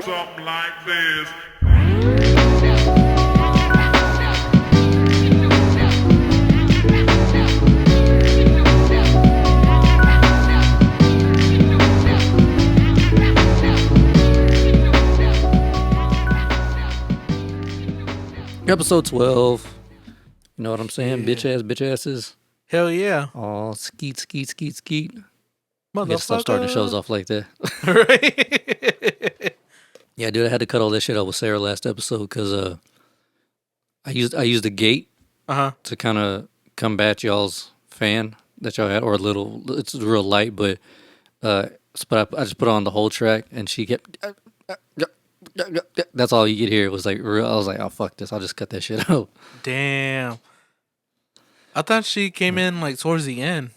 Something like this. Episode 12. You know what I'm saying? Yeah. Bitch asses. Hell yeah. Oh, skeet. I Motherfucker. gotta stop starting the shows off like that. Right? Yeah, dude, I had to cut all that shit out with Sarah last episode because I used the gate Uh-huh. to kind of combat y'all's fan that y'all had, or a little. It's real light, but I just put on the whole track, and she kept. That's all you could hear. It was like real. I was like, oh fuck this. I'll just cut that shit out. Damn. I thought she came in like towards the end.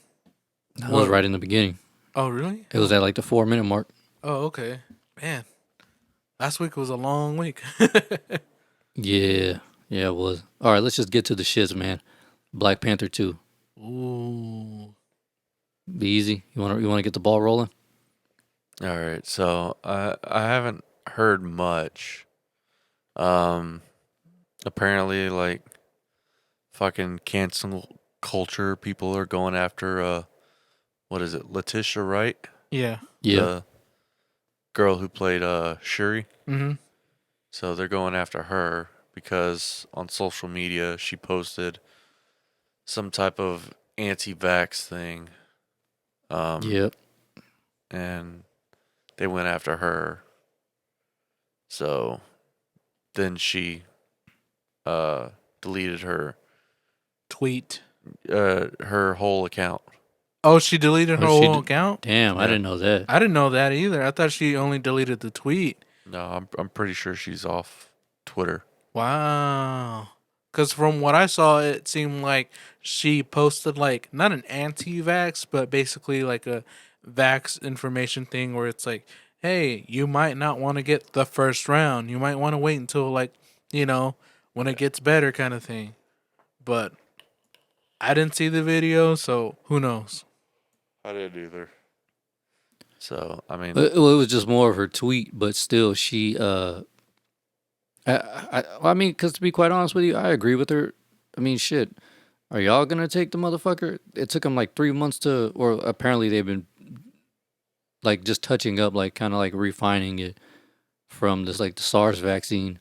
That was right in the beginning. Oh, really? It was at like the 4-minute mark. Oh, okay. Man. Last week was a long week. Yeah, it was. All right, let's just get to the shits, man. Black Panther 2. Ooh. Be easy. You want to get the ball rolling? All right, so I haven't heard much. Apparently, like fucking cancel culture, people are going after what is it, Letitia Wright? Yeah. Yeah. The girl who played Shuri. Mm-hmm. So they're going after her because on social media she posted some type of anti-vax thing. Yep. And they went after her. So then she deleted her Tweet. her whole account. Oh, she deleted her whole account? Damn, I Yeah. didn't know that. I didn't know that either. I thought she only deleted the tweet. No, I'm pretty sure she's off Twitter. Wow. Because from what I saw, it seemed like she posted like not an anti-vax, but basically like a vax information thing where it's like, hey, you might not want to get the first round. You might want to wait until like, when it gets better kind of thing. But I didn't see the video, so who knows? I didn't either. So, I mean... It was just more of her tweet, but still, she... I mean, because to be quite honest with you, I agree with her. I mean, shit. Are y'all going to take the motherfucker? It took them like 3 months to... Or apparently they've been like just touching up, like kind of like refining it from this like the SARS vaccine.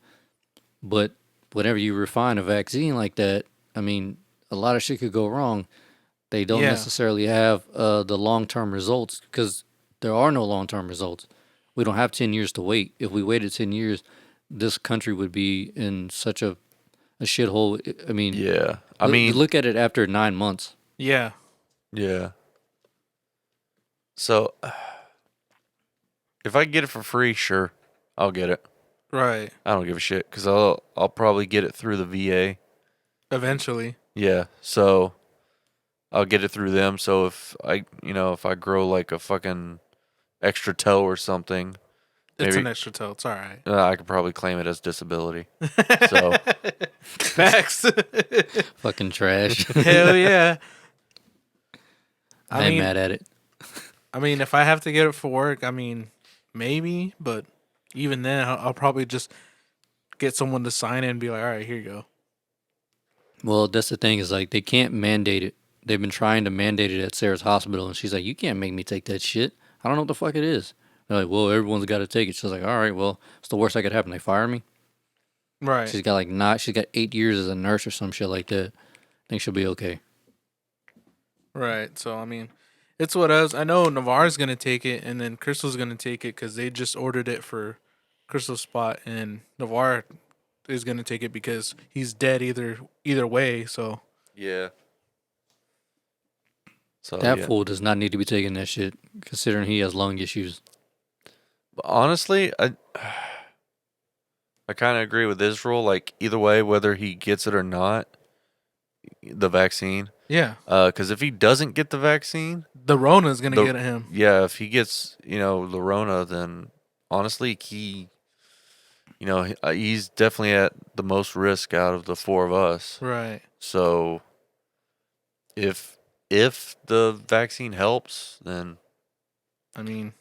But whenever you refine a vaccine like that, I mean, a lot of shit could go wrong. They don't necessarily have the long-term results because there are no long-term results. We don't have 10 years to wait. If we waited 10 years, this country would be in such a shithole. I mean, yeah. I mean, look at it after 9 months. Yeah. Yeah. So, if I get it for free, sure, I'll get it. Right. I don't give a shit because I'll probably get it through the VA. Eventually. Yeah, so I'll get it through them. So if I grow like a fucking extra toe or something, It's an extra toe. It's all right. I could probably claim it as disability. So Facts. Fucking trash. Hell yeah. I ain't mad at it. I mean, if I have to get it for work, I mean, maybe, but even then, I'll probably just get someone to sign it and be like, all right, here you go. Well, that's the thing is like they can't mandate it. They've been trying to mandate it at Sarah's hospital, and she's like, "You can't make me take that shit. I don't know what the fuck it is." They're like, "Well, everyone's got to take it." She's like, "All right, well, it's the worst that could happen. They fire me." Right. She's got she's got 8 years as a nurse or some shit like that. I think she'll be okay. Right. So I mean, it's what else. I know Navarre's gonna take it, and then Crystal's gonna take it because they just ordered it for Crystal's spot, and Navarre is gonna take it because he's dead either way. So yeah. So That fool does not need to be taking that shit, considering he has lung issues. But honestly, I kind of agree with Israel. Like either way, whether he gets it or not, the vaccine. yeah, Because if he doesn't get the vaccine, the Rona's gonna get at him. yeah, if he gets the Rona, then honestly, he's definitely at the most risk out of the four of us. Right. So if the vaccine helps, then I mean,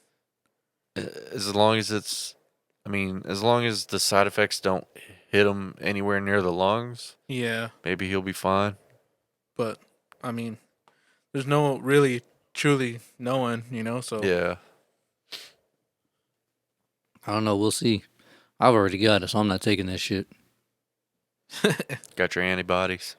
as long as it's I mean, as long as the side effects don't hit him anywhere near the lungs, Yeah, maybe he'll be fine. but I mean, there's no really truly knowing, you know. So Yeah. I don't know. We'll see. I've already got it, so I'm not taking that shit. Got your antibodies.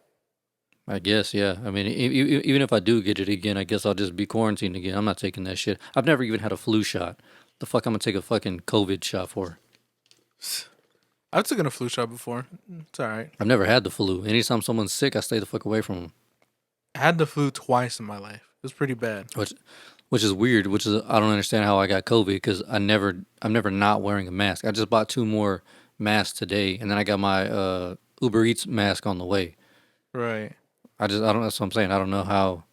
I guess, yeah. I mean, even if I do get it again, I guess I'll just be quarantined again. I'm not taking that shit. I've never even had a flu shot. The fuck I'm gonna take a fucking COVID shot for? I've taken a flu shot before. It's all right. I've never had the flu. Anytime someone's sick, I stay the fuck away from them. I had the flu twice in my life. It was pretty bad. Which is weird. Which is I don't understand how I got COVID because I'm never not wearing a mask. I just bought 2 more masks today, and then I got my Uber Eats mask on the way. Right. I don't. That's what I'm saying. I don't know how.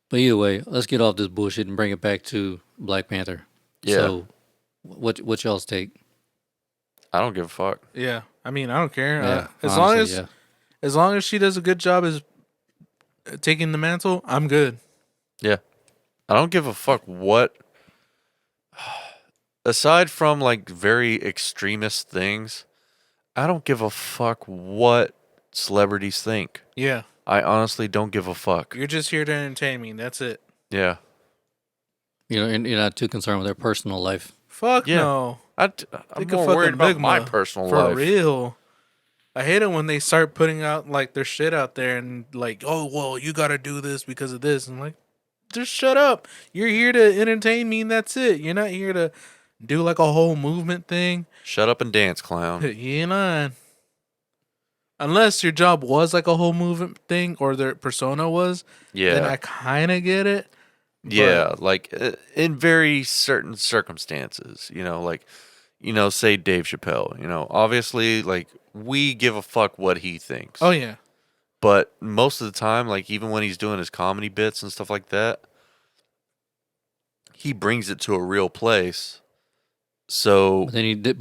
But either way, let's get off this bullshit and bring it back to Black Panther. Yeah. So, what y'all's take? I don't give a fuck. Yeah. I mean, I don't care. Yeah, As honestly, as long as she does a good job as taking the mantle, I'm good. Yeah. I don't give a fuck what. Aside from like very extremist things, I don't give a fuck what celebrities think. Yeah. I honestly don't give a fuck. You're just here to entertain me. That's it. Yeah. You know, and you're not too concerned with their personal life. Fuck Yeah. no. I'm Think of more fucking worried about Big my Ma. personal For life. real. I hate it when they start putting out like their shit out there and like, oh well, you gotta do this because of this. I'm like, just shut up. You're here to entertain me and that's it. You're not here to do like a whole movement thing. Shut up and dance, clown. You know. Unless your job was like a whole movement thing or their persona was, then I Yeah. kind of get it. But Yeah. Like in very certain circumstances, like, say Dave Chappelle, obviously, like, we give a fuck what he thinks. Oh yeah. But most of the time, like, even when he's doing his comedy bits and stuff like that, he brings it to a real place. So, But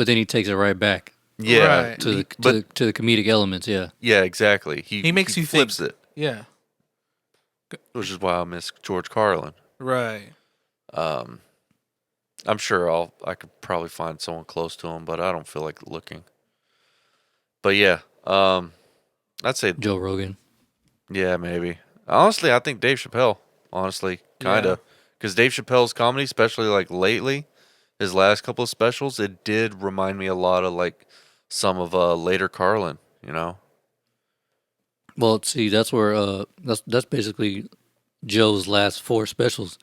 then he takes it right back yeah. Right. to he- to the comedic elements. Yeah. yeah, exactly. He makes you flips think. it, Yeah. which is why I miss George Carlin. Right. I'm sure I could probably find someone close to him, but I don't feel like looking. But yeah, I'd say, Joe Rogan. yeah, maybe. Honestly, I think Dave Chappelle. Honestly, kind Yeah. of, because Dave Chappelle's comedy, especially like lately, his last couple of specials, it did remind me a lot of like some of later Carlin. Well, see, that's where that's basically Joe's last 4 specials.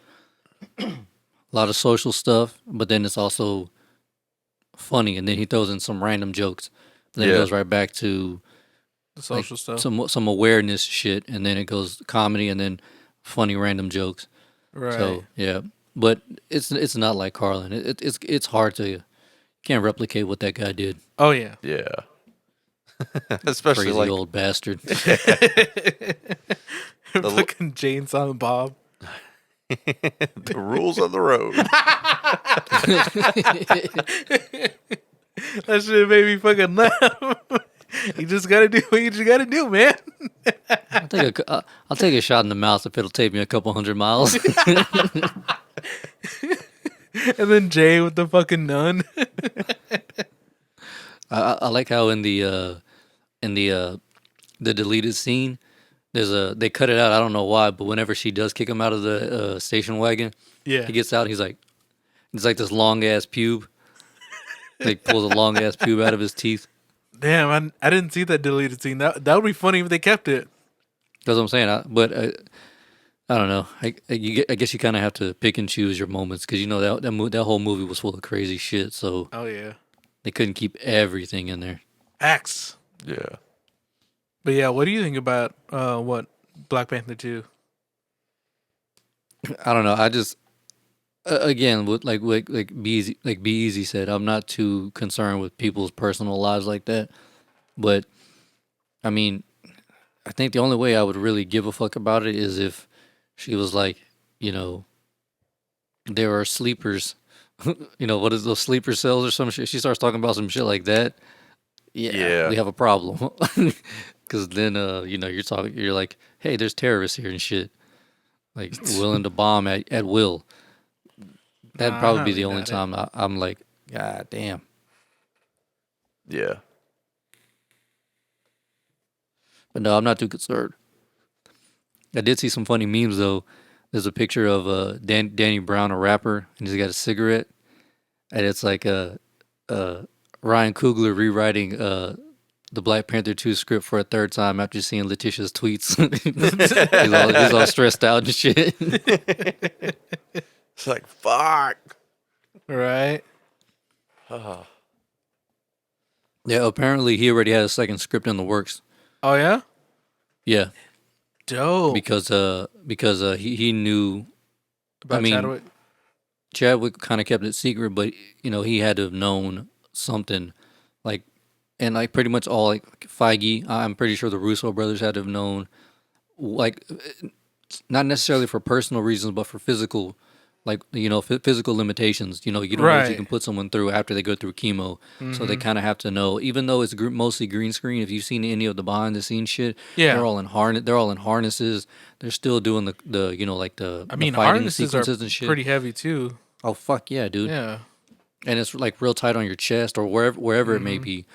A lot of social stuff, but then it's also funny, and then he throws in some random jokes. Then it Yeah. goes right back to The social stuff. some awareness shit, and then it goes comedy, and then funny random jokes. Right. So yeah, but it's not like Carlin. It's hard to can't replicate what that guy did. Oh yeah. Yeah. Especially Crazy like old bastard. Fucking Jane Silent Bob. the rules of the road. That shit made me fucking laugh. You just gotta do what you just gotta do, man. I'll take a shot in the mouth if it'll take me a couple 100 miles. And then Jay with the fucking nun. I like how in the deleted scene, they cut it out. I don't know why, but whenever she does kick him out of the station wagon, Yeah. he gets out. He's like this long ass pube. Like pulls a long ass pube out of his teeth. Damn, I didn't see that deleted scene. That would be funny if they kept it. That's what I'm saying. I don't know. I guess you kind of have to pick and choose your moments because that whole movie was full of crazy shit. So Oh yeah. they couldn't keep everything in there. Axe. Yeah. But yeah, what do you think about what Black Panther 2? I don't know. I just again with like Be Easy said, I'm not too concerned with people's personal lives like that. But I mean, I think the only way I would really give a fuck about it is if she was like, there are sleepers. What is those sleeper cells or some shit? She starts talking about some shit like that. Yeah. We have a problem. Because then, you're like, hey, there's terrorists here and shit. Like, willing to bomb at will. That'd Nah, probably I be the really only doubt it. time I'm like, God damn. Yeah. But no, I'm not too concerned. I did see some funny memes though. There's a picture of Danny Brown, a rapper, and he's got a cigarette, and it's like Ryan Coogler rewriting the Black Panther 2 script for a third time after seeing Letitia's tweets. he's all stressed out and shit. It's like, fuck. Right. Oh. Yeah, apparently he already had a second script in the works. Oh yeah. Yeah, Dope. because he knew. About I mean, Chadwick. Chadwick kind of kept it secret, but he had to have known something, like, and like pretty much all like Feige. I'm pretty sure the Russo brothers had to have known, like, not necessarily for personal reasons, but for physical, like physical limitations. You don't know what you Right. can put someone through after they go through chemo, so they kind of have to know. Even though it's mostly green screen, if you've seen any of the behind the scenes shit, Yeah. they're all in harnesses. They're still doing the like the I mean, the fighting harnesses are sequences and shit. pretty heavy too. Oh fuck yeah, dude! Yeah. And it's like real tight on your chest or wherever it may be,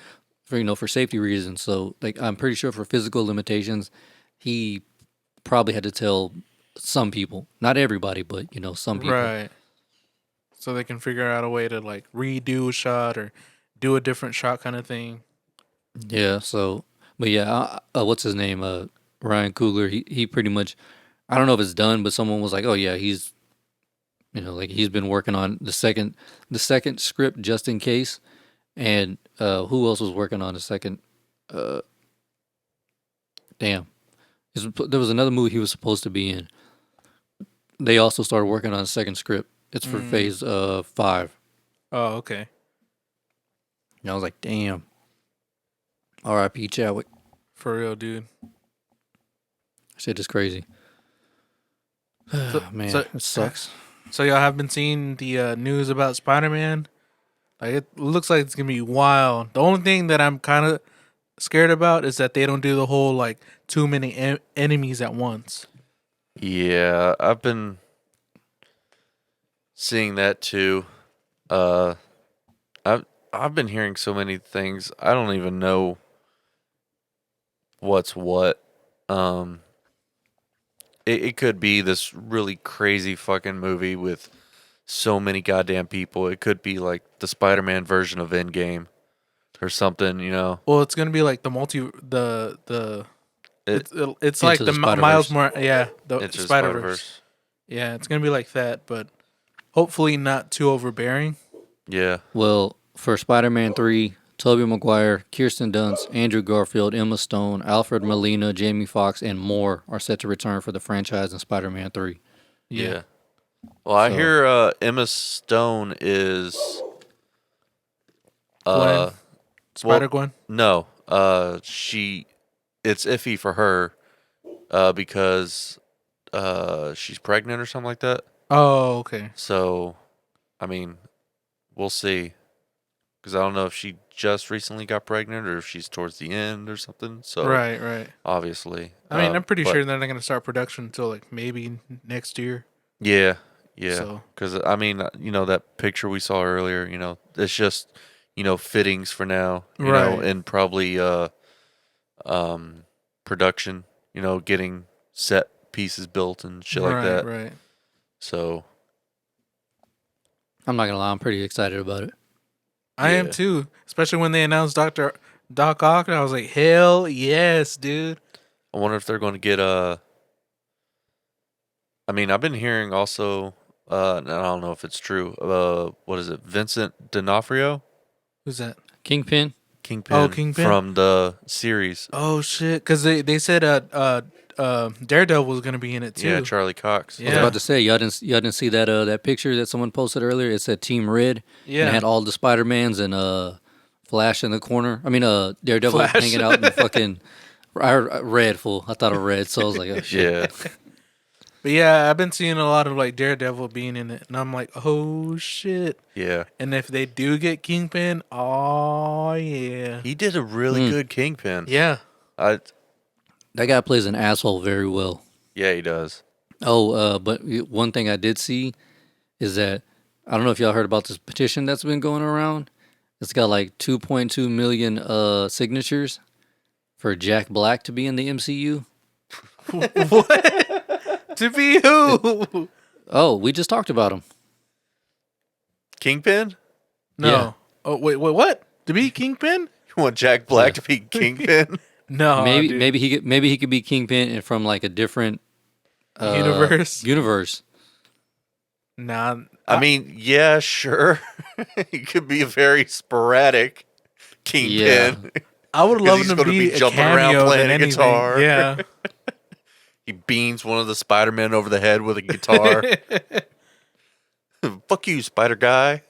for safety reasons. So like I'm pretty sure for physical limitations, he probably had to tell some people, not everybody, but some people. Right. So they can figure out a way to like redo a shot or do a different shot kind of thing. Yeah. So, but yeah, what's his name? Ryan Coogler. He pretty much. I don't know if it's done, but someone was like, "Oh yeah, he's." Like he's been working on the second script just in case, and who else was working on the second? Damn, there was another movie he was supposed to be in. They also started working on a second script. It's for phase 5. Oh, okay. And I was like, damn. R.I.P. Chadwick. For real, dude. Shit is crazy. Man, it sucks. So y'all have been seeing the news about Spider-Man? Like it looks like it's gonna be wild. The only thing that I'm kind of scared about is that they don't do the whole like too many enemies at once. Yeah, I've been seeing that too. I've been hearing so many things. I don't even know what's what. It could be this really crazy fucking movie with so many goddamn people. It could be like the Spider-Man version of Endgame or something, Well, it's gonna be like the it's like Into the the Spider-Verse. Miles Morales. Yeah, the Into the Spider-Verse. Spider-Verse. Yeah, it's gonna be like that, but hopefully not too overbearing. Yeah. Well, for Spider-Man 3, Tobey Maguire, Kirsten Dunst, Andrew Garfield, Emma Stone, Alfred Molina, Jamie Foxx, and more are set to return for the franchise in Spider-Man 3. Yeah. Well, I So- hear Emma Stone is Gwen? Spider-Gwen? no, it's iffy for her because she's pregnant or something like that. Oh, okay. So, I mean, we'll see. Because I don't know if she just recently got pregnant or if she's towards the end or something. So, Right. obviously. I mean, I'm pretty but- sure they're not gonna start production until like maybe next year. Yeah. So- Because, I mean, that picture we saw earlier, it's just, fittings for now, Right. and probably production, getting set pieces built and shit like that. Right. So, I'm not going to lie, I'm pretty excited about it. I am Yeah. too, especially when they announced Doc Ock. I was like, hell yes, dude. I wonder if they're going to get I mean, I've been hearing also, and I don't know if it's true, what is it, Vincent D'Onofrio? Who's that? Kingpin? Kingpin. Oh, Kingpin? From the series. Oh shit, because they said Daredevil was gonna be in it too. Yeah, Charlie Cox. I was Yeah. about to say, y'all didn't see that picture that someone posted earlier? It said Team Red. Yeah. And it had all the Spider-Mans and Flash in the corner. I mean, Daredevil Flash. hanging out in the fucking... I heard red, fool. I thought of red, so I was like, oh, shit. Yeah. But yeah, I've been seeing a lot of like Daredevil being in it, and I'm like, oh shit. Yeah. And if they do get Kingpin, oh yeah, He did a really good Kingpin. yeah. That guy plays an asshole very well. Yeah, he does. Oh, but one thing I did see is that I don't know if y'all heard about this petition that's been going around. It's got like 2.2 million signatures for Jack Black to be in the MCU. What? To be who? Oh, we just talked about him. Kingpin? No. Yeah. Oh wait, what? To be Kingpin? You want Jack Black to be Kingpin? No. dude. maybe he could be Kingpin and from like a different Universe? Universe. Nah. I mean, yeah, sure. He could be a very sporadic Kingpin. I would 'Cause love he's him to gonna be be a jumping around cameo playing than a anything. guitar. Yeah. He beans one of the Spidermen over the head with a guitar. Fuck you, Spider Guy.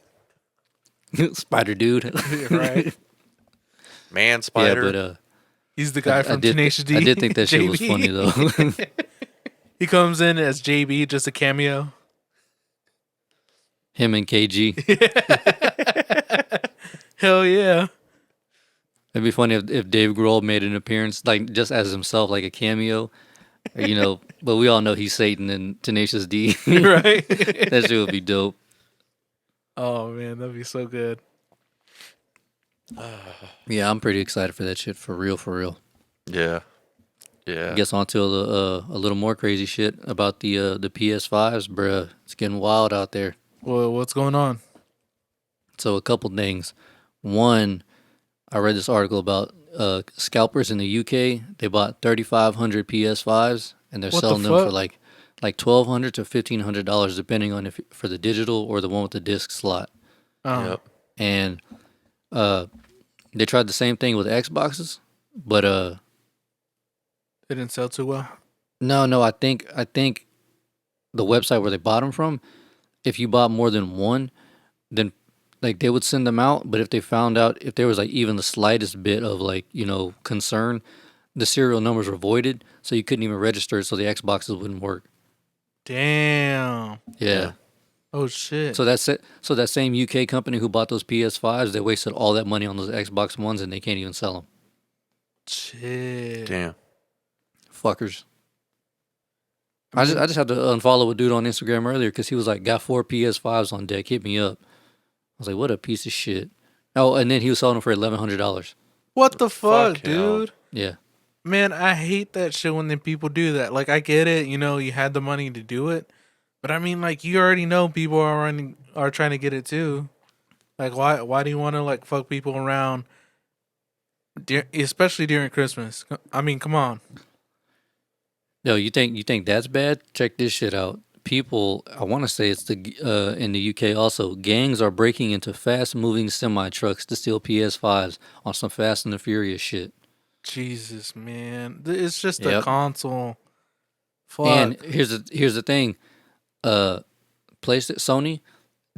Spider Dude. Right. Man Spider. Yeah, but He's the guy from did, Tenacious D. I did think that shit was JB. funny though. He comes in as JB, just a cameo. Him and KG. Hell yeah. It'd be funny if Dave Grohl made an appearance, like just as himself, like a cameo, or, But we all know he's Satan and Tenacious D. Right. That shit would be dope. Oh man, that'd be so good. Yeah, I'm pretty excited for that shit. For real, for real. Yeah. Yeah. I guess on to a little more crazy shit about the PS5s, bruh. It's getting wild out there. Well, what's going on? So a couple things. One, I read this article about scalpers in the UK. They bought 3,500 PS5s and they're What the selling them for fuck? like $1,200 to $1,500, depending on if for the digital or the one with the disc slot. Oh, Yep. And they tried the same thing with Xboxes, but it didn't sell too well. no, I think the website where they bought them from, if you bought more than one, then like they would send them out. But if they found out if there was like even the slightest bit of like concern, the serial numbers were voided, so you couldn't even register it, so the Xboxes wouldn't work. Damn. Yeah. Oh shit. So that's it. So that same UK company who bought those PS5s, they wasted all that money on those Xbox Ones, and they can't even sell them. Shit. Damn. Fuckers. I just had to unfollow a dude on Instagram earlier because he was like, got 4 PS5s on deck, hit me up. I was like, what a piece of shit. Oh, and then he was selling them for $1,100. What the fuck, Fuck hell. dude? Yeah. Man, I hate that shit when the people do that. Like, I get it, you had the money to do it, but I mean, like, you already know people are trying to get it too. Like, why do you want to like fuck people around, especially during Christmas? I mean, come on. Yo, you think that's bad? Check this shit out. People, I want to say it's in the UK also. Gangs are breaking into fast-moving semi trucks to steal PS5s on some Fast and the Furious shit. Jesus, man, it's just a Yep. console. Fuck. And here's the thing. Sony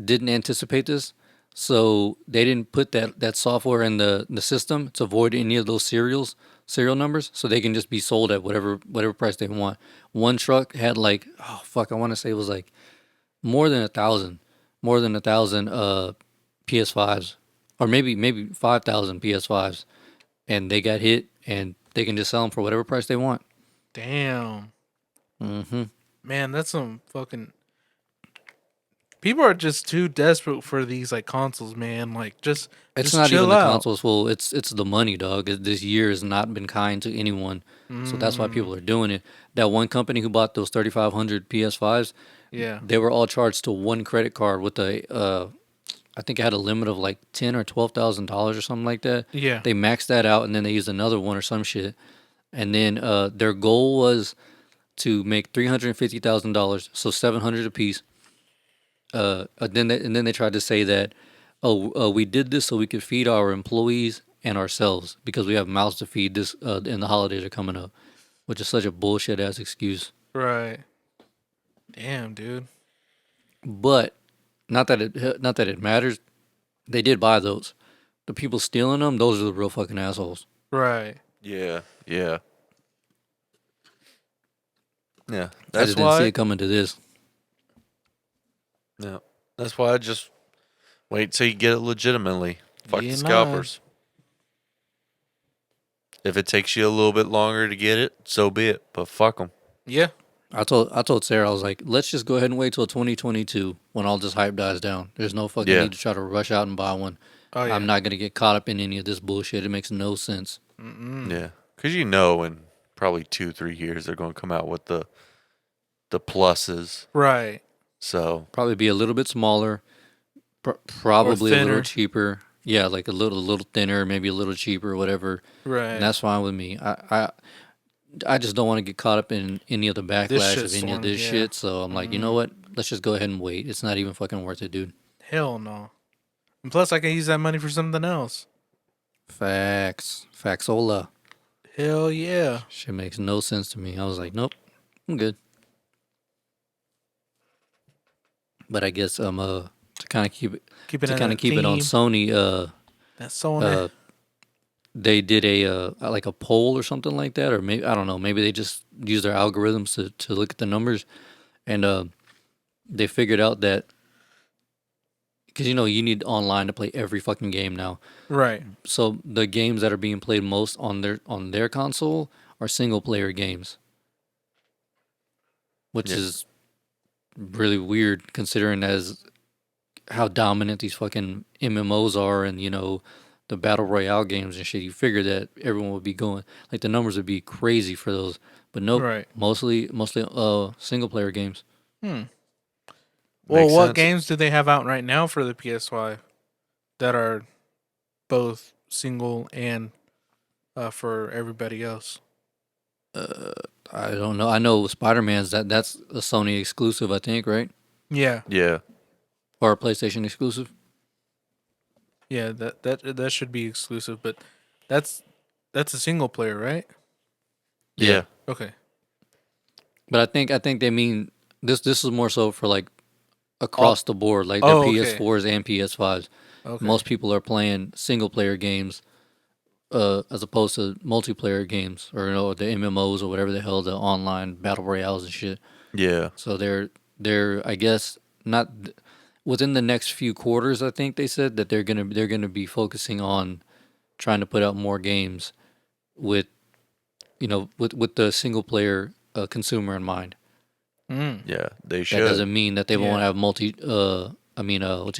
didn't anticipate this, so they didn't put that software in the system to avoid any of those serial numbers, so they can just be sold at whatever price they want. One truck had like, oh fuck, I want to say it was like more than 1,000 PS5s, or maybe 5,000 PS5s, and they got hit, and they can just sell them for whatever price they want. Damn. Mm-hmm. Man, that's some fucking. People are just too desperate for these like consoles, man. Like, just It's not chill even the out. consoles full. It's the money, dog. This year has not been kind to anyone, so that's why people are doing it. That one company who bought those 3,500 PS5s, Yeah. they were all charged to one credit card with I think it had a limit of like $10,000 or $12,000 or something like that. Yeah. They maxed that out, and then they used another one or some shit, and then their goal was to make $350,000, so $700 a piece. And then they tried to say that, we did this so we could feed our employees and ourselves because we have mouths to feed this, and the holidays are coming up, which is such a bullshit ass excuse. Right. Damn, dude. But not that it matters. They did buy those. The people stealing them, those are the real fucking assholes. Right. Yeah. Yeah. Yeah. I That's just didn't see why. it coming to this. Yeah. That's why I just wait till you get it legitimately. Fuck Yeah, the nah. scalpers. If it takes you a little bit longer to get it, so be it. But fuck them. Yeah. I told Sarah, I was like, let's just go ahead and wait till 2022 when all this hype dies down. There's no fucking Yeah. need to try to rush out and buy one. Oh yeah. I'm not gonna get caught up in any of this bullshit. It makes no sense. Yeah, because you know, in probably 2-3 years they're going to come out with the pluses. Right. So Probably be a little bit smaller, Or probably a little thinner. cheaper. Yeah, like a little thinner, maybe a little cheaper, whatever. Right. And that's fine with me. I just don't want to get caught up in any of the This backlash of any of shitstorm, this yeah. shit. So I'm like, you know what? Let's just go ahead and wait. It's not even fucking worth it, dude. Hell no. And plus, I can use that money for something else. Facts. Factola. Hell yeah. Shit makes no sense to me. I was like, nope, I'm good. But I guess to kind of keep it Keep it to in kind a of keep it on theme. Sony. That's Sony. They did a like a poll or something like that, or maybe I don't know. Maybe they just use their algorithms to look at the numbers, and they figured out that because you need online to play every fucking game now. Right. So the games that are being played most on their console are single player games, which Yeah. is really weird considering as how dominant these fucking MMOs are, and the battle royale games and shit. You figure that everyone would be going, like, the numbers would be crazy for those, but nope. Right. Mostly single player games. Well, Makes what sense. games do they have out right now for the PS5 that are both single and for everybody else? I don't know. I know Spider-Man's that's a Sony exclusive, I think, right? Yeah. yeah, Or a PlayStation exclusive. Yeah, that should be exclusive, but that's a single player, right? yeah, Okay. But I think they mean this is more so for like across the board, like their Oh, okay. PS4s and PS5s. Okay. Most people are playing single player games as opposed to multiplayer games, or the MMOs or whatever the hell, the online battle royales and shit. yeah, So they're I guess not within the next few quarters. I think they said that they're gonna be focusing on trying to put out more games with with the single player consumer in mind. yeah. They That should doesn't mean that they won't Yeah. have what you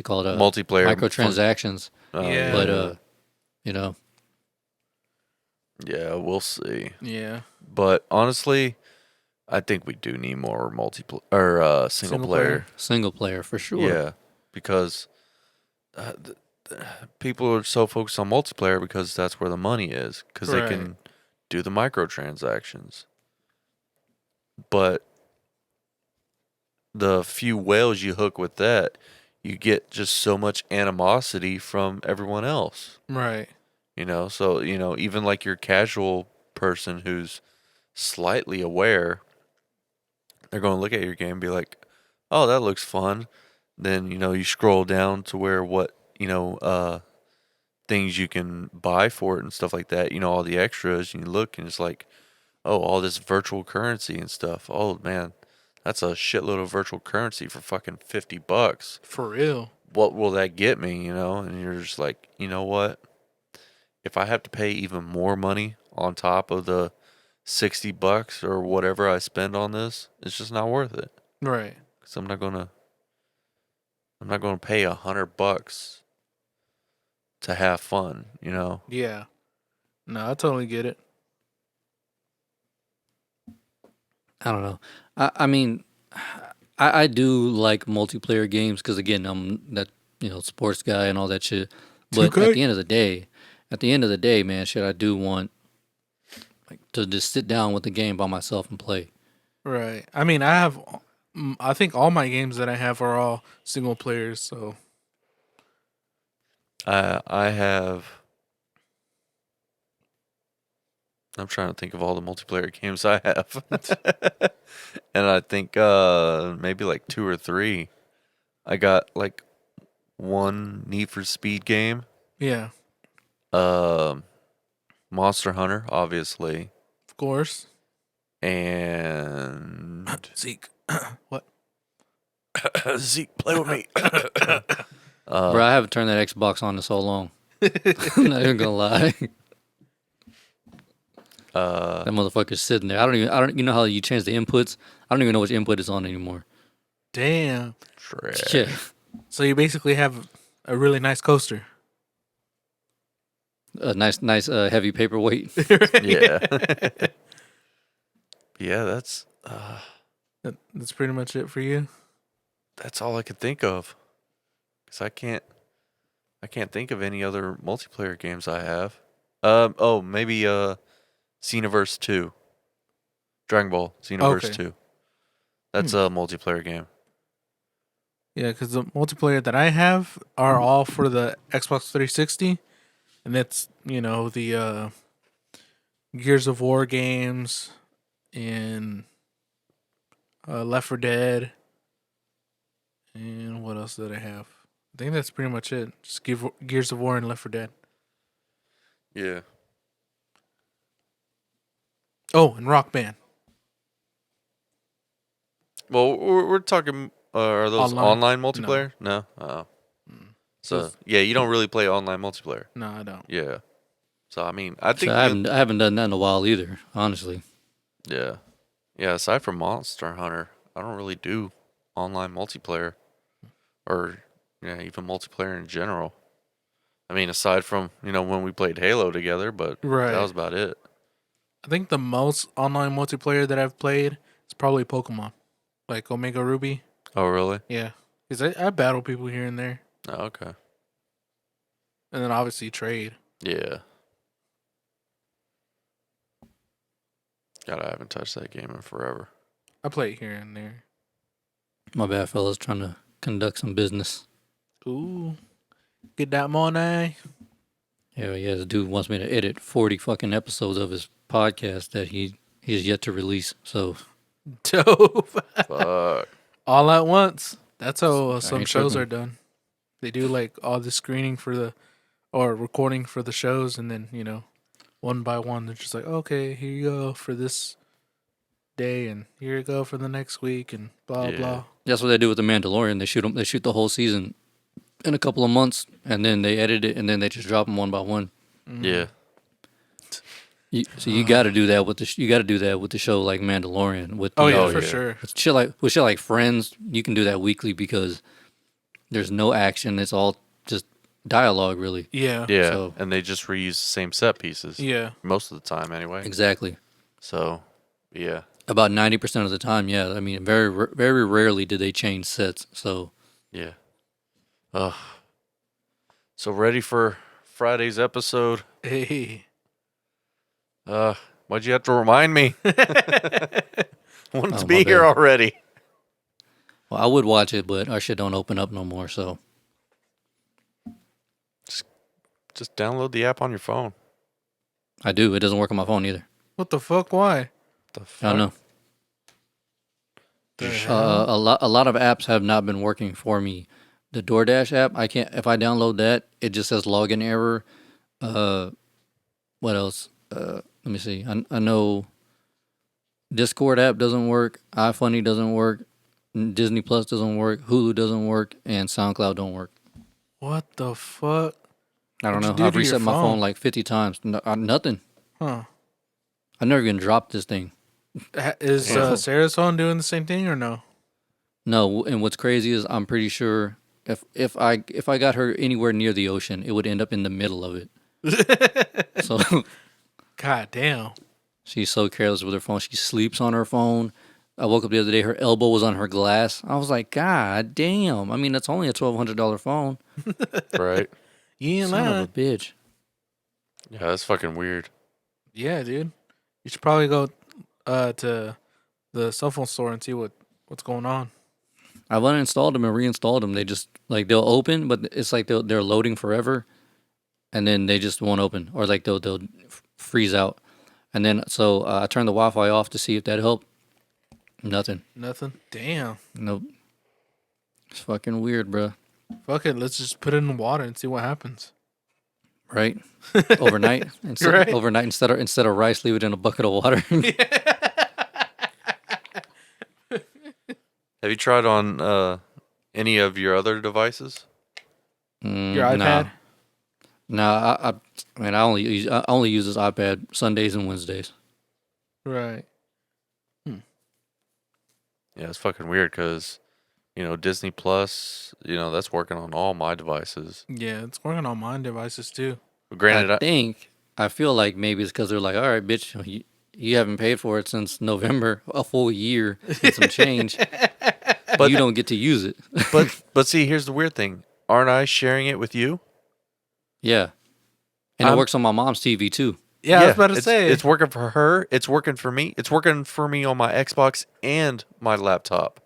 call it, multiplayer microtransactions, Yeah. but yeah, we'll see. Yeah. But honestly, I think we do need more multiplayer or single Single player. single player for sure. Yeah, because people are so focused on multiplayer because that's where the money is, because they Right. can do the microtransactions. But the few whales you hook with that, you get just so much animosity from everyone else. Right. So even like your casual person who's slightly aware, they're going to look at your game and be like, "Oh, that looks fun." Then you scroll down to where what things you can buy for it and stuff like that. All the extras, and you look and it's like, oh, all this virtual currency and stuff. Oh man, that's a shitload of virtual currency for fucking $50. For real. What will that get me? And you're just like, you know what? If I have to pay even more money on top of the $60 or whatever I spend on this, it's just not worth it. Right. Because I'm not gonna pay $100 to have fun. Yeah. No, I totally get it. I don't know. I mean, I do like multiplayer games because, again, I'm that sports guy and all that shit. But 2K? at the end of the day, man, shit, I do want to just sit down with the game by myself and play. Right. I mean, I think all my games that I have are all single players, so I have. I'm trying to think of all the multiplayer games I have, and I think maybe like 2 or 3. I got like one Need for Speed game, yeah, Monster Hunter, obviously, of course. and Zeke. What? Zeke, play with me. Bro, I haven't turned that Xbox on in so long. I'm not even gonna lie. That motherfucker's sitting there. I don't. You know how you change the inputs? I don't even know which input is on anymore. Damn. Trash. Yeah. So you basically have a really nice coaster. A nice heavy paperweight. Yeah. Yeah, That's pretty much it for you. that's all I could think of. Cause I can't think of any other multiplayer games I have. Oh, maybe Xenoverse 2. Dragon Ball Xenoverse Okay. 2. That's a multiplayer game. Yeah, because the multiplayer that I have are all for the Xbox 360, and it's the Gears of War games and Left 4 Dead, and what else did I have? I think that's pretty much it. Just Gears of War and Left 4 Dead. Yeah. Oh, and Rock Band. Well, we're talking. Are those Online? online multiplayer? No. Oh. Mm. So yeah, you don't really play online multiplayer. No, I don't. Yeah. So I mean, I So think I haven't done that in a while either, honestly. yeah, yeah. Aside from Monster Hunter, I don't really do online multiplayer, or yeah, even multiplayer in general. I mean, aside from when we played Halo together, but Right. that was about it. I think the most online multiplayer that I've played is probably Pokemon, like Omega Ruby. Oh really? Yeah, because I battle people here and there, Oh, okay. and then obviously trade. Yeah. God, I haven't touched that game in forever. I play it here and there. My bad, fellas, trying to conduct some business. Ooh, get that money. Yeah, this dude wants me to edit 40 fucking episodes of his podcast that he's yet to release. So Dope. Fuck. All at once. That's how I some ain't shows tripping. are done. They do like all the screening or recording for the shows, and then one by one they're just like, okay, here you go for this day, and here you go for the next week, and blah Yeah. blah. that's what they do with the Mandalorian. They shoot the whole season in a couple of months, and then they edit it, and then they just drop them one by one. Yeah. So you got to do that with the show like Mandalorian. With Oh the, yeah, Oh, for yeah. sure. with shit like Friends, you can do that weekly because there's no action. It's all just dialogue, really. Yeah. Yeah. So- And they just reuse the same set pieces. Yeah. Most of the time, anyway. Exactly. So, yeah. About 90% of the time, yeah. I mean, very rarely did they change sets. So Yeah. So ready for Friday's episode? Hey. Why'd you have to remind me? Wanted to Oh, be my here bad. already. well, I would watch it, but our shit don't open up no more. So Just download the app on your phone. I do. It doesn't work on my phone either. What the fuck? Why? The I fuck? don't know. The hell? A lot of apps have not been working for me. The DoorDash app, I can't. If I download that, it just says login error. What else? Let me see. I know Discord app doesn't work. iFunny doesn't work. Disney Plus doesn't work. Hulu doesn't work, and SoundCloud don't work. What the fuck? I don't What'd you know. do I've to your reset my phone? phone like 50 times. Nothing. Huh? I never even dropped this thing. Is Yeah. Sarah's phone doing the same thing or no? No, and what's crazy is I'm pretty sure if I got her anywhere near the ocean, it would end up in the middle of it. So God damn. she's so careless with her phone. She sleeps on her phone. I woke up the other day, her elbow was on her glass. I was like, God damn. I mean, that's only a $1,200 phone. Right? You ain't Son lying. of a bitch. Yeah, that's fucking weird. Yeah, dude. You should probably go to the cell phone store and see what's going on. I've uninstalled them and reinstalled them. They just, like, they'll open, but it's like they're loading forever. And then they just won't open. Or, like, they'll freeze out. And then, so I turned the Wi-Fi off to see if that helped. Nothing. Nothing. Damn. Nope. It's fucking weird, bro. Fuck it. Let's just put it in water and see what happens. Right? Overnight. Right. Overnight instead of rice, leave it in a bucket of water. Have you tried on any of your other devices? Your iPad? I mean, I only use this iPad Sundays and Wednesdays. Right. Yeah, it's fucking weird because, Disney Plus, that's working on all my devices. Yeah, it's working on my devices too. Granted, I feel like maybe it's because they're like, all right, bitch, you haven't paid for it since November, a full year and some change. but You don't get to use it. but see, here's the weird thing. Aren't I sharing it with you? Yeah. And it I'm- works on my mom's TV too. Yeah, I was about to say. it's working for her. It's working for me. It's working for me on my Xbox and my laptop.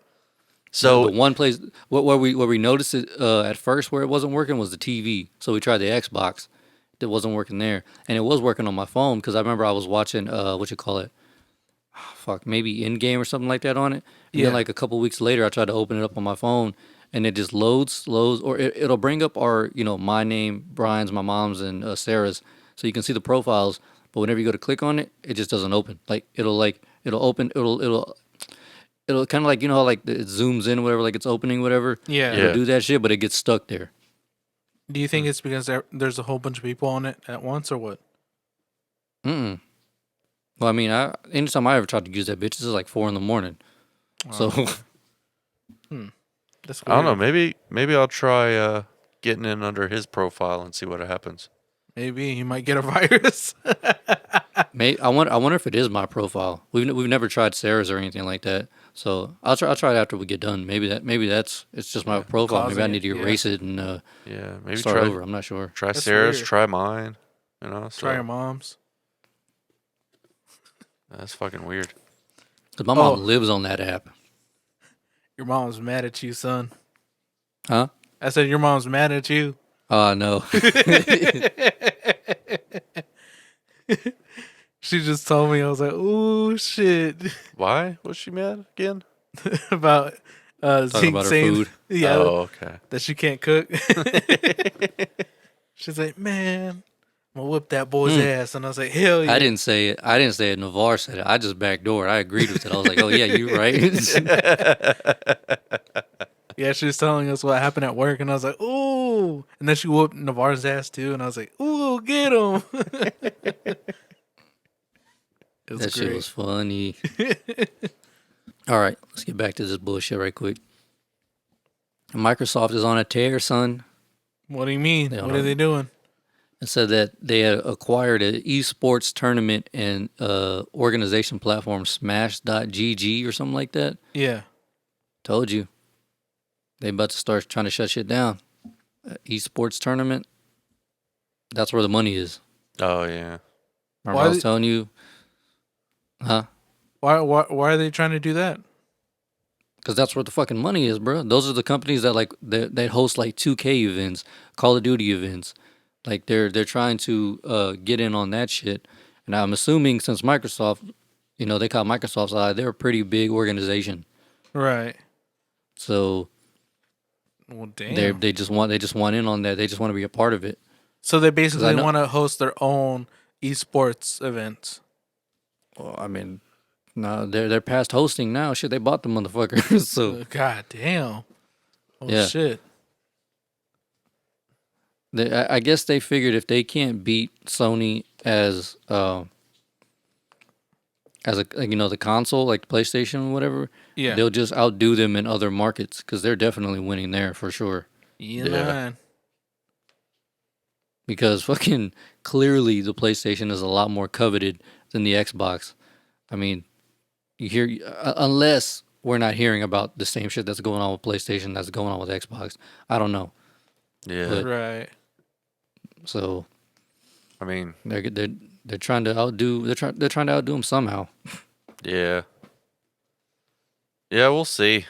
So the one place where we noticed it at first where it wasn't working was the TV. So we tried the Xbox. It wasn't working there, and it was working on my phone because I remember I was watching what you call it, maybe in game or something like that on it. And then like a couple weeks later, I tried to open it up on my phone, and it just loads, or it'll bring up our my name, Brian's, my mom's, and Sarah's, so you can see the profiles. But whenever you go to click on it, it just doesn't open. It'll open. It'll kind of like how like it zooms in whatever, like it's opening whatever. Yeah. It'll do that shit, but it gets stuck there. Do you think it's because there's a whole bunch of people on it at once, or what? Mm. Well, I mean, anytime I ever tried to use that bitch, this is like 4 a.m. So That's I don't know. weird. Maybe I'll try getting in under his profile and see what happens. Maybe he might get a virus. I wonder if it is my profile. We've never tried Sarah's or anything like that. So I'll try it after we get done. Maybe it's just my profile. Maybe I causing need to it, yeah. erase it and Yeah, maybe start try over. I'm not sure. try That's Sarah's, weird. try mine. You know, so Try your mom's. that's fucking weird. Cause my mom lives on that app. Your mom's mad at you, son. Huh? I said your mom's mad at you. Oh no. She just told me. I was like, "Ooh, shit!" Why was she mad again? about Talking Zeke about her saying, food. yeah, Oh, okay. that she can't cook. She's like, "Man, I'm gonna whip that boy's ass," and I was like, "Hell yeah!" I didn't say it. Navar said it. I just backdoored. I agreed with it. I was like, oh yeah, you're right. Yeah, she was telling us what happened at work, and I was like, "Ooh!" And then she whooped Navarre's ass too, and I was like, "Ooh, get him!" It was That shit great. was funny. All right, let's get back to this bullshit right quick. Microsoft is on a tear, son. What do you mean? They What don't are they doing? It said that they had acquired an esports tournament and organization platform, Smash.gg or something like that. Yeah. Told you. They about to start trying to shut shit down. Esports tournament. That's where the money is. Oh yeah. Remember I was telling you? Huh? Why are they trying to do that? Because that's where the fucking money is, bro. Those are the companies that they host like 2K events, Call of Duty events. Like they're trying to get in on that shit. And I'm assuming since Microsoft, they call Microsoft side, they're a pretty big organization. Right. So well, damn. they just want in on that. They just want to be a part of it. So they basically want to host their own esports events. Well, I mean, no, they're past hosting now. Shit, they bought the motherfucker. So God damn. Oh yeah. shit. I guess they figured if they can't beat Sony as the console, like PlayStation or whatever, Yeah. they'll just outdo them in other markets because they're definitely winning there for sure. Yeah. Because fucking clearly the PlayStation is a lot more coveted than the Xbox. I mean, you hear unless we're not hearing about the same shit that's going on with PlayStation that's going on with Xbox. I don't know. Yeah. But, right. So, I mean, they're trying to outdo they're trying to outdo them somehow. Yeah. Yeah, we'll see.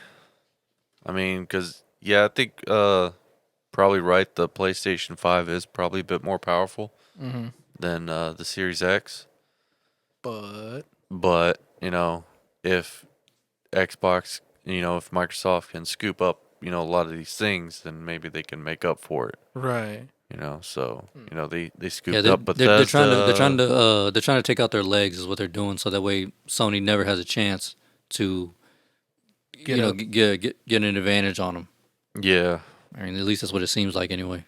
I mean, because I think probably right. The PlayStation 5 is probably a bit more powerful than the Series X. But if Xbox, if Microsoft can scoop up, a lot of these things, then maybe they can make up for it. right. So they scooped Yeah, up Bethesda. they're trying to take out their legs is what they're doing, so that way Sony never has a chance to get an advantage on them. Yeah. I mean, at least that's what it seems like anyway.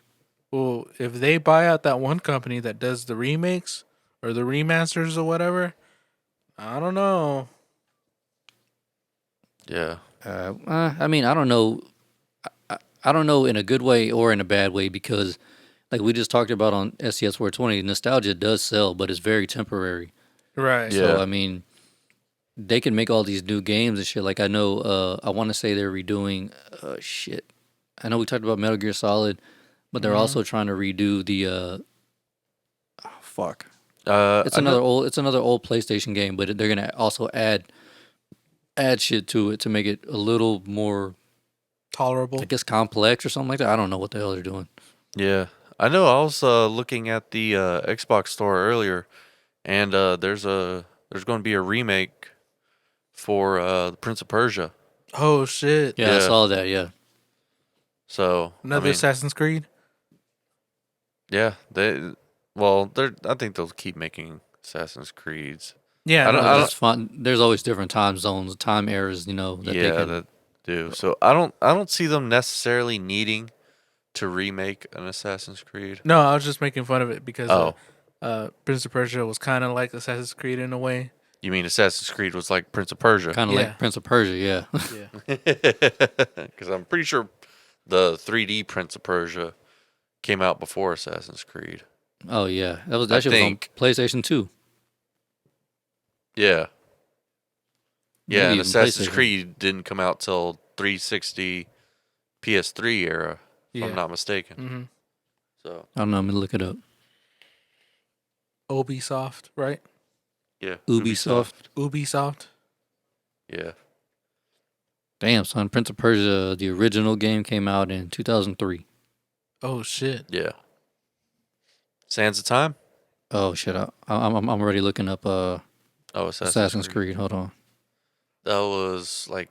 Well, if they buy out that one company that does the remakes or the remasters or whatever, I don't know. Yeah. I mean, I don't know. I don't know in a good way or in a bad way because like we just talked about on SCS 420, nostalgia does sell, but it's very temporary. Right. Yeah. So I mean, they can make all these new games and shit. Like I know, I want to say they're redoing, shit. I know we talked about Metal Gear Solid, but they're also trying to redo the, oh, fuck. It's I know, another old PlayStation game, but they're gonna also add shit to it to make it a little more, Tolerable. I guess, complex or something like that. I don't know what the hell they're doing. yeah. I know. I was looking at the Xbox store earlier, and there's going to be a remake for the Prince of Persia. Oh shit. Yeah, I Yeah. saw that. Yeah, So Another I mean, Assassin's Creed. yeah, they're. I think they'll keep making Assassin's Creeds. Yeah. I don't. No. I that's don't. fun. There's always different time zones, time eras. That they Yeah, can. that do. So I don't. I don't see them necessarily needing to remake an Assassin's Creed. No, I was just making fun of it because Oh, Prince of Persia was kind of like Assassin's Creed in a way. you mean Assassin's Creed was like Prince of Persia? Kind of Yeah. like Prince of Persia. Yeah. Yeah. Because I'm pretty sure the 3D Prince of Persia came out before Assassin's Creed. Oh yeah, I that shit was on think. PlayStation 2. Yeah. Yeah, Maybe and even Assassin's PlayStation. Creed didn't come out till 360 PS3 era, if Yeah. I'm not mistaken. Mm-hmm. So, I don't know. I'm gonna look it up. Ubisoft, right? yeah. Ubisoft. Ubisoft. Yeah. Damn, son. Prince of Persia, the original game, came out in 2003. Oh shit. Yeah. Sands of Time? Oh shit! I'm already looking up Oh, Assassin's Creed. Hold on. That was like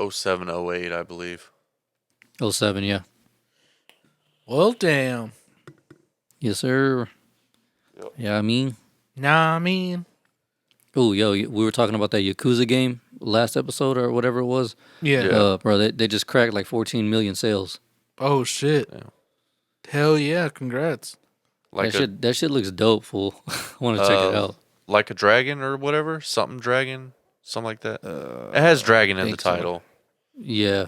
07, 08, I believe. 07, yeah. Well, damn. Yes, sir. Yep. Yeah, I mean, Nah, I mean. oh, yo, we were talking about that Yakuza game last episode or whatever it was. Yeah. Yeah. Bro, they just cracked like 14 million sales. Oh shit. Yeah. Hell yeah! Congrats. Like That shit looks dope, fool. I want to check it out. like a dragon or whatever, something dragon, something like that. It has dragon in the think so. title. Yeah,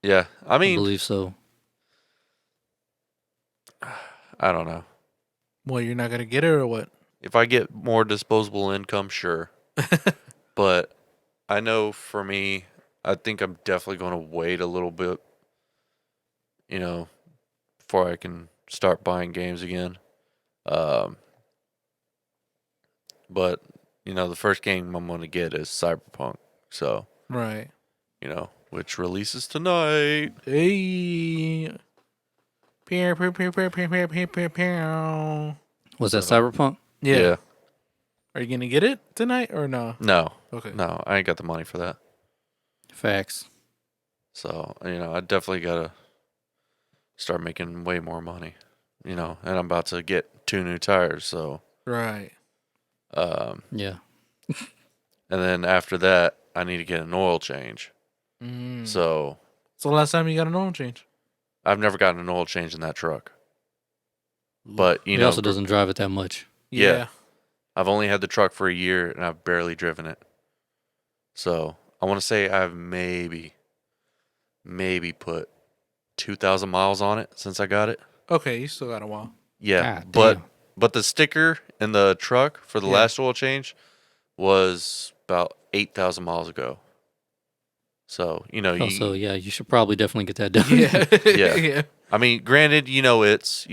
Yeah, I I mean, believe so. I don't know. Well, you're not gonna get it or what? If I get more disposable income, sure. But I know for me, I think I'm definitely going to wait a little bit, before I can start buying games again. But the first game I'm going to get is Cyberpunk. So, Right. which releases tonight. Hey. Pew, pew, pew, pew, pew, pew, pew, pew, pew. Was that So- Cyberpunk? Yeah. Are you gonna get it tonight or no? No, Okay. no, I ain't got the money for that. Facts. So, I definitely got to start making way more money, and I'm about to get 2 new tires. So, Right. Yeah. and then after that, I need to get an oil change. Mm. So, So last time you got an oil change? I've never gotten an oil change in that truck. But, He also doesn't drive it that much. Yeah. I've only had the truck for a year and I've barely driven it. So, I want to say I've maybe put 2,000 miles on it since I got it. Okay, you still got a while. Yeah, God but damn. but the sticker in the truck for the Yeah. last oil change was about 8,000 miles ago. So, Also, yeah, you should probably definitely get that done. Yeah. Yeah. Yeah. I mean, granted, it's,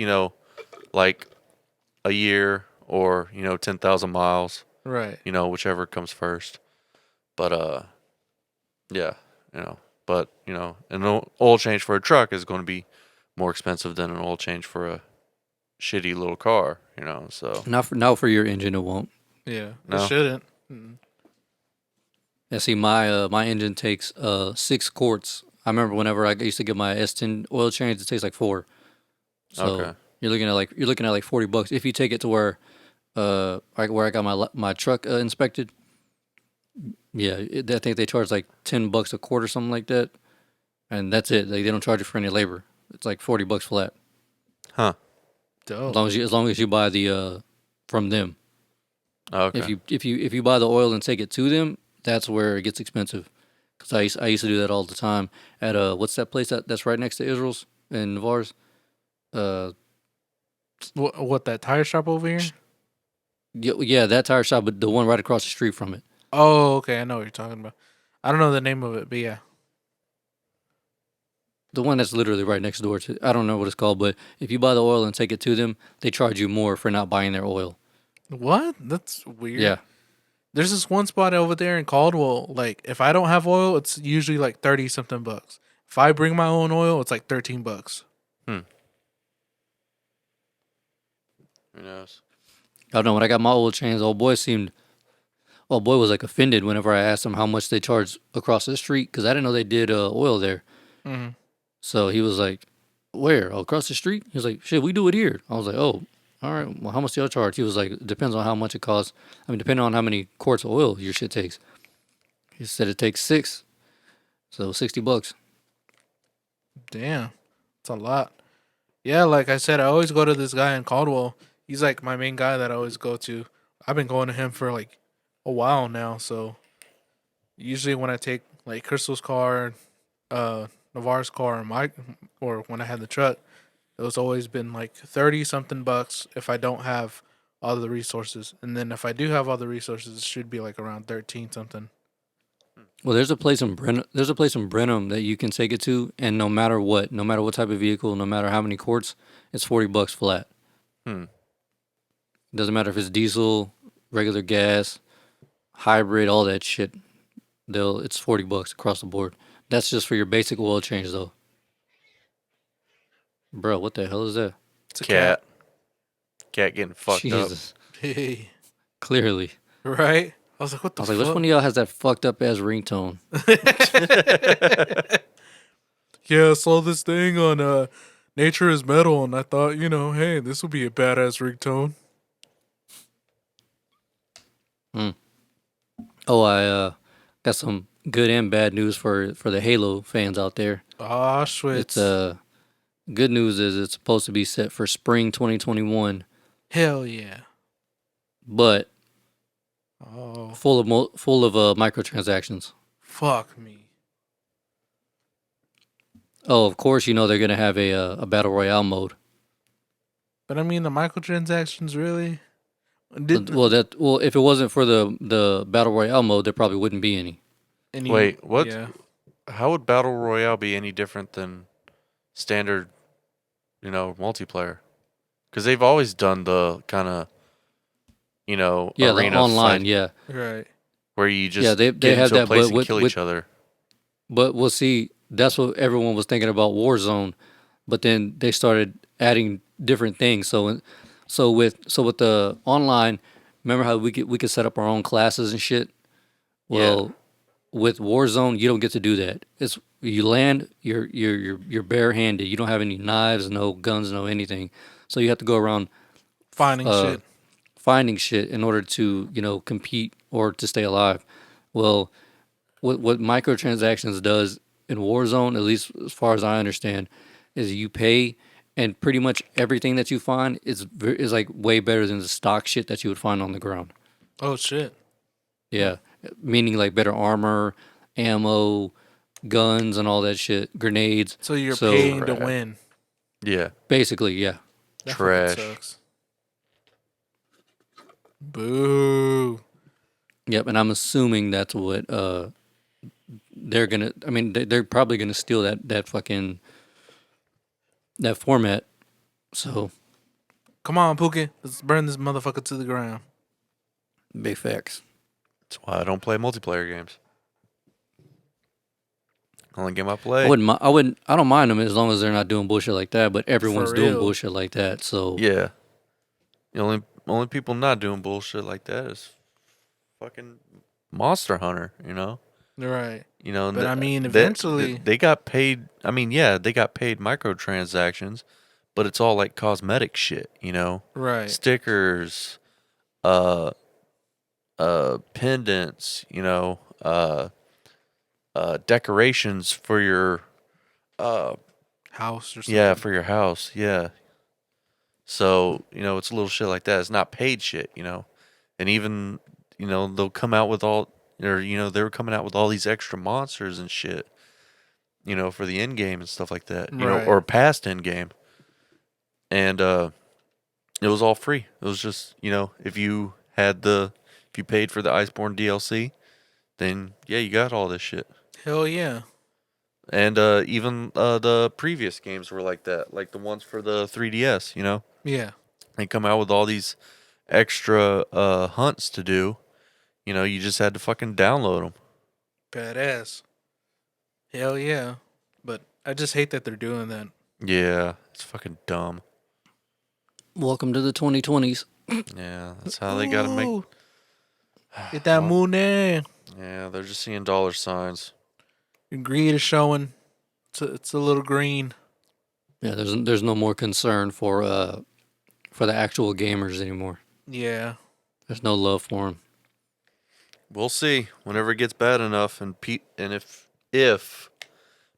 like a year or, 10,000 miles, Right. whichever comes first. But, yeah, but, an oil change for a truck is going to be more expensive than an oil change for a shitty little car, so. Not for your engine, it won't. Yeah. No. It shouldn't. Mm. Yeah, see, my engine takes 6 quarts. I remember whenever I used to get my S10 oil change, it takes like 4. So Okay. you're looking at like $40 if you take it to where I got my truck inspected. Yeah, I think they charge like $10 a quart or something like that, and that's it. They don't charge you for any labor. It's like $40 flat. Huh. Dope. As long as you buy the from them. Okay. If you buy the oil and take it to them, that's where it gets expensive. Because I used to do that all the time at what's that place that's right next to Israel's in Navarre's? Uh, What that tire shop over here? yeah, that tire shop, but the one right across the street from it. Oh, okay, I know what you're talking about. I don't know the name of it, but yeah. The one that's literally right next door to. I don't know what it's called, but if you buy the oil and take it to them, they charge you more for not buying their oil. What? That's weird. Yeah. There's this one spot over there in Caldwell. Like, if I don't have oil, it's usually like 30 something bucks. If I bring my own oil, it's like 13 bucks. Who knows? I don't know. When I got my oil change, old boy was like offended whenever I asked him how much they charge across the street because I didn't know they did oil there. Mm-hmm. So he was like, "Where? Oh, across the street?" He was like, "Shit, we do it here." I was like, "Oh, all right. Well, how much do y'all charge?" He was like, "It depends on how much it costs. I mean, depending on how many quarts of oil your shit takes." He said it takes 6, so $60. Damn. It's a lot. Yeah, like I said, I always go to this guy in Caldwell. He's like my main guy that I always go to. I've been going to him for like a while now. So usually when I take like Crystal's car, Navarre's car, or when I had the truck, it was always been like 30 something bucks if I don't have all the resources. And then if I do have all the resources, it should be like around 13 something. Well, there's a place in Brenham that you can take it to, and no matter what type of vehicle, no matter how many quarts, it's $40 flat. Hmm. Doesn't matter if it's diesel, regular gas, hybrid, all that shit. It's $40 across the board. That's just for your basic oil change, though. Bro, what the hell is that? It's a Cat. Cat getting fucked up. Jesus, Hey, clearly. right? I was like, what I the was like, fuck? which one of y'all has that fucked up ass ringtone? Yeah, I saw this thing on Nature is Metal, and I thought, hey, this would be a badass ringtone. Oh, I got some good and bad news for the Halo fans out there. Ah, Schwitz. It's good news is it's supposed to be set for spring 2021, Hell yeah. but Oh, full of microtransactions. fuck me. Oh, of course, they're gonna have a battle royale mode. But I mean, the microtransactions really? Well, if it wasn't for the battle royale mode, there probably wouldn't be any. Wait, what? Yeah. How would Battle Royale be any different than standard, multiplayer? Because they've always done the kind of, Yeah, arena the online, fight yeah, Right. where you just yeah. They get have into a that, place but and kill each other. but we'll see. That's what everyone was thinking about Warzone, but then they started adding different things. So with the online, remember how we could set up our own classes and shit. Well, with Warzone, you don't get to do that. It's you land, you're barehanded. You don't have any knives, no guns, no anything. So you have to go around Finding shit. in order to compete or to stay alive. Well, what microtransactions does in Warzone, at least as far as I understand, is you pay, and pretty much everything that you find is like way better than the stock shit that you would find on the ground. Oh, shit. Yeah, meaning like better armor, ammo, guns, and all that shit, grenades. So you're So- paying to Right. win. Yeah. Basically, yeah. That Trash. fucking sucks. Boo. Yep, and I'm assuming that's what they're gonna. I mean, they're probably gonna steal that fucking that format. So Come on, Pookie. Let's burn this motherfucker to the ground. big facts. That's why I don't play multiplayer games. Only game I play. I don't mind them as long as they're not doing bullshit like that. But everyone's doing real. bullshit like that. So Yeah. The only people not doing bullshit like that is fucking Monster Hunter, Right. And But I mean, eventually- they got paid. I mean, yeah, they got paid microtransactions, but it's all like cosmetic shit, Right. stickers, pendants, decorations for your House or something. yeah, for your house, yeah. So, it's a little shit like that. It's not paid shit, And even, they'll come out with they were coming out with all these extra monsters and shit, for the end game and stuff like that, Right. or past end game. and it was all free. It was just, if you paid for the Iceborne DLC, then yeah, you got all this shit. Hell yeah. And even the previous games were like that, like the ones for the 3DS. Yeah. They come out with all these extra hunts to do. You just had to fucking download them. Badass. Hell yeah. But I just hate that they're doing that. Yeah, it's fucking dumb. Welcome to the 2020s. Yeah, that's how they gotta make. Ooh, get that Well, money. Yeah, they're just seeing dollar signs. Your greed is showing. It's a little green. Yeah, there's no more concern for the actual gamers anymore. Yeah. There's no love for them. We'll see whenever it gets bad enough, and if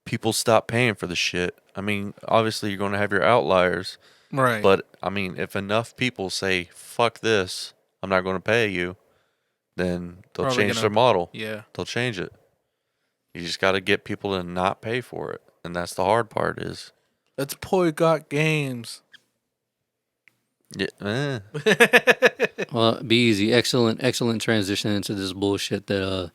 people stop paying for the shit. I mean, obviously you're going to have your outliers, Right. but I mean, if enough people say "fuck this," I'm not going to pay you, then they'll Probably change gonna- their model. Yeah. They'll change it. You just got to get people to not pay for it, and that's the hard part. Is Let's boycott games. yeah, Well, be easy. Excellent transition into this bullshit that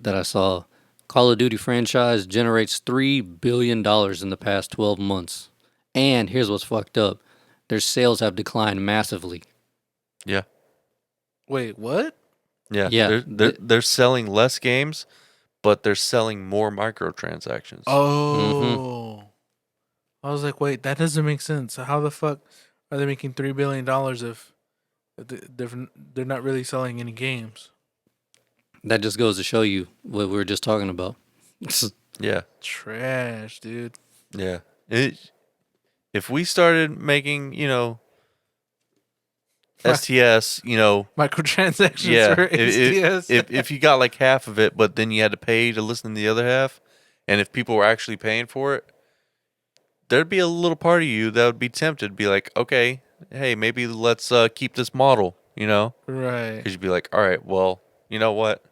I saw. Call of Duty franchise generates $3 billion in the past 12 months. And here's what's fucked up. Their sales have declined massively. yeah, Wait, what? yeah. Yeah, They're selling less games, but they're selling more microtransactions. Oh. I was like, wait, that doesn't make sense. How the fuck are they making $3 billion if they're not really selling any games? That just goes to show you what we were just talking about. Yeah, Trash, dude. yeah. If we started making, STS, Microtransactions yeah, for SDS. if you got like half of it, but then you had to pay to listen to the other half, and if people were actually paying for it, there'd be a little part of you that would be tempted to be like, okay, hey, maybe let's keep this model, Right. because you'd be like, all right, well, you know what?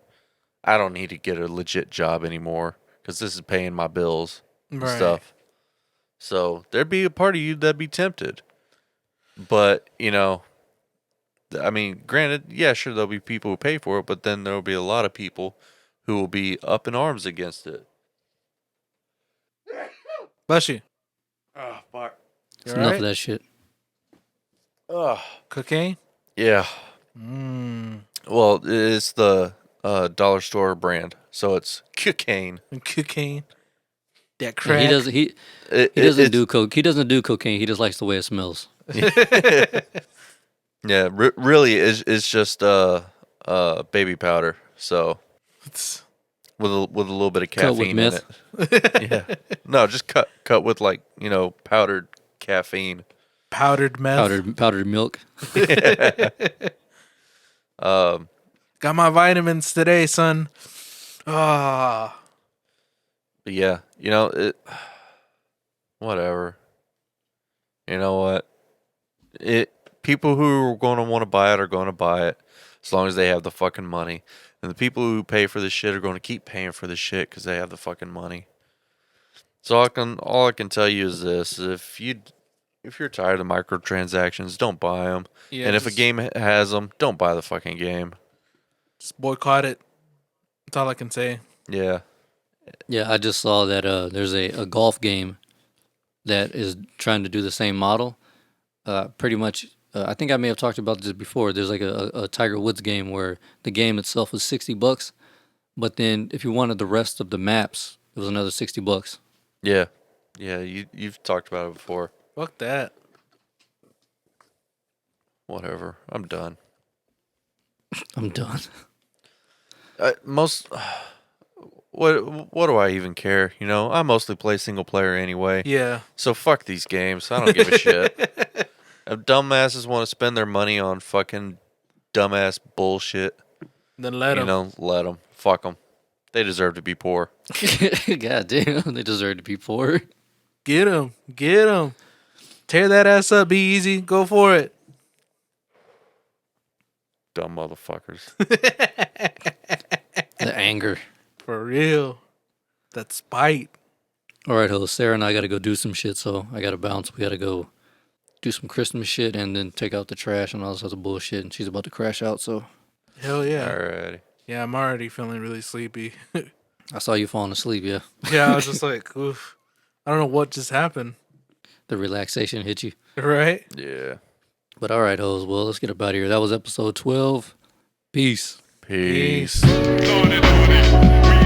I don't need to get a legit job anymore because this is paying my bills and Right. stuff. So there'd be a part of you that'd be tempted. But, I mean, granted, yeah, sure, there'll be people who pay for it, but then there'll be a lot of people who will be up in arms against it. Bless you. Oh, fuck. It's You enough alright? of that shit. Oh, Cocaine? yeah. Mmm. Well, it's the dollar store brand, so it's cocaine. Cocaine. That Yeah, crack. he doesn't he doesn't do coke. He doesn't do cocaine. He just likes the way it smells. Yeah, really, it's just baby powder. So with a little bit of Cut with caffeine in meth. it. Yeah, no, just cut with like powdered caffeine. Powdered meth. Powdered milk. Got my vitamins today, son. Ah. But yeah, whatever. You know what? People who are going to want to buy it are going to buy it as long as they have the fucking money. And the people who pay for this shit are going to keep paying for this shit because they have the fucking money. So all I can tell you is this: if you're tired of microtransactions, don't buy them. Yeah, and if a game has them, don't buy the fucking game. just boycott it. That's all I can say. Yeah. Yeah, I just saw that there's a golf game that is trying to do the same model. Pretty much, I think I may have talked about this before. There's like a Tiger Woods game where the game itself was $60, but then if you wanted the rest of the maps, it was another $60. Yeah. Yeah, you've talked about it before. Fuck that. Whatever. I'm done. I'm done. What do I even care? I mostly play single player anyway. Yeah. So fuck these games. I don't give a shit. If dumbasses want to spend their money on fucking dumbass bullshit, Then let them. let them. Fuck them. They deserve to be poor. God damn, they deserve to be poor. Get them. Get them. Tear that ass up. Be easy. Go for it. Dumb motherfuckers. The anger. For real. That spite. All right, host. Sarah and I got to go do some shit, so I got to bounce. We got to go do some Christmas shit, and then take out the trash and all this other bullshit. And she's about to crash out. So Hell yeah. Alrighty. Yeah, I'm already feeling really sleepy. I saw you falling asleep. Yeah, Yeah, I was just like, oof. I don't know what just happened. the relaxation hit you. Right? Yeah. But all right, hoes. Well, let's get up out of here. That was episode 12. Peace. Peace. Peace.